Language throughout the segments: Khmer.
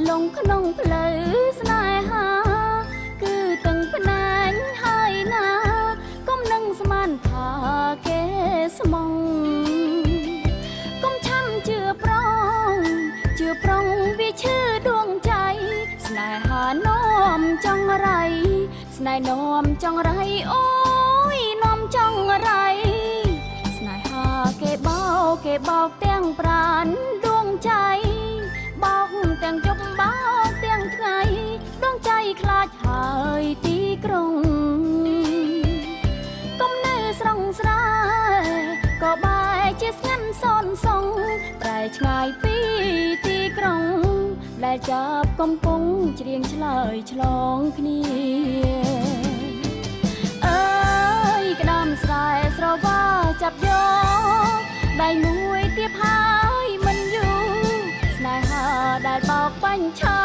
លងក្នុងផ្លូវស្នេហាគឺទាំងផ្នែកហើយណាកុំនឹងស្មានថាគេស្មងកុំឆាំជឿប្រុងវាឈឺដួងใจស្នេហានាំចង់រៃស្នេហ៍នាំចង់រៃអូយនាំចង់រៃស្នេហាគេបោកទាំងប្រានដួងใจបោកទាំងជប់បោកទាំងថ្ងៃដួងใจខ្លាចហើយទីក្រុងកុំនៅស្រងស្រែក៏បែរជាស្ងាត់សនសងតែឆ្ងាយពីទីក្រុងដែលចាប់កំពុងច្រៀងឆ្លើយឆ្លងគ្នាអើយក្តាមស្រែស្រវាចាប់យកដៃមួយទៀតហើយមិនយូរស្នេហាដែលបោកបញ្ឆោ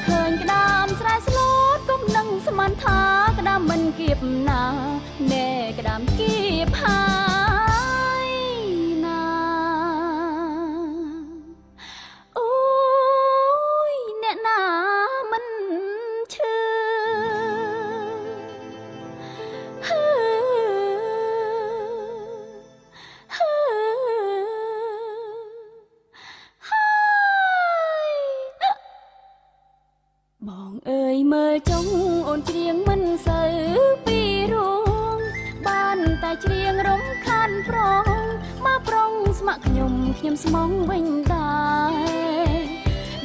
ឃើញក្តាមស្រែស្លូតគុំនឹងស្មានថាក្តាមមិនគៀបណាណែក្តាមគៀបហើយណាអូយអ្នកណាមិនឈឺបងអើយមើលចុងអូនច្រៀងមិនសូវពីរួងបានតែច្រៀងរំខានប្រងមកប្រុងស្ម័គ្រខ្ញុំស្មងវិញដែរ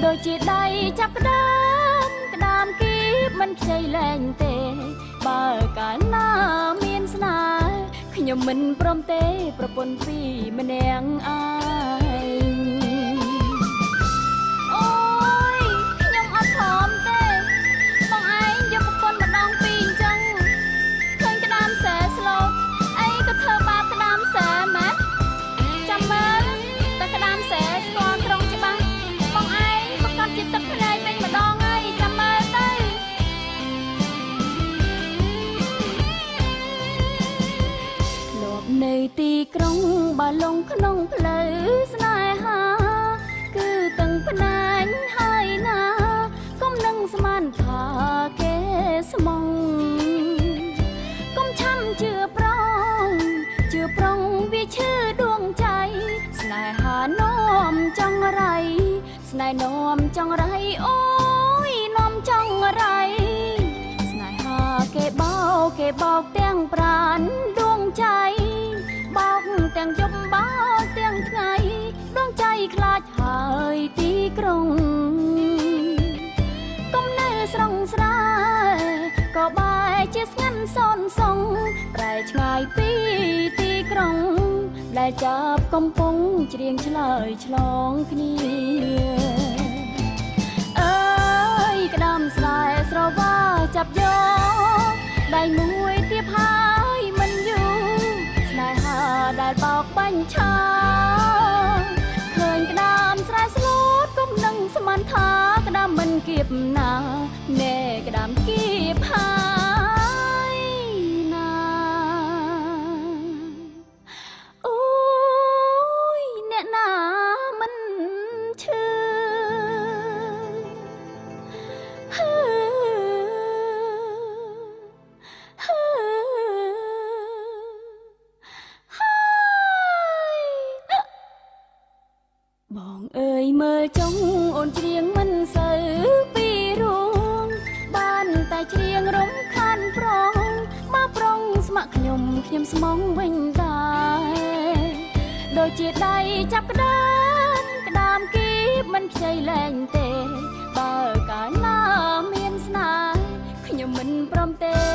ដូចជាដៃចាប់ក្តាមគៀបមិនខ្ចីលែងទេបើកាលណាមានស្នេហ៍ខ្ញុំមិនព្រមទេប្រពន្ធពីរម្នាក់ឯងនៅទីក្រុងបើលងក្នុងផ្លូវស្នេហាគឺទាំងផ្នែកហើយណាកុំនឹងស្មានថាគេស្មងកុំឆាំជឿប្រុងវាឈឺដួងใจស្នេហានាំចង់រៃស្នេហ៍នាំចង់រៃអូយនាំចង់រៃស្នេហាគេបោកទាំងប្រានដួងใจបោកទាំងជប់បោកទាំងថ្ងៃដួងใจខ្លាចហើយទីក្រុងកុំនៅស្រងស្រែក៏បែរជាស្ងាត់សនសងប្រែឆ្ងាយពីទីក្រុងដែលចាប់កំពុងច្រៀងឆ្លើយឆ្លងគ្នាអើយក្តាមស្រែស្រវាចាប់យកដៃមួយទៀតហើយមិនយូរស្នេហាដែលបោកបញ្ឆោឃើញក្តាមស្រែស្លូតគុំនឹងស្មានថាក្តាមមិនគៀបណាណែក្តាមគៀបហើយណាអូយអ្នកណាមិនឈឺបងអើយមើលចុងអូនច្រៀងមិនសូវពីរួងបានតែច្រៀងរំខានប្រងមកប្រុងស្ម័គ្រខ្ញុំស្មងវិញដែរដូចជាដៃចាប់ក្តាមគៀបមិនខ្ចីលែងទេបើកាលណាមានស្នេហ៍ខ្ញុំមិនព្រមទេ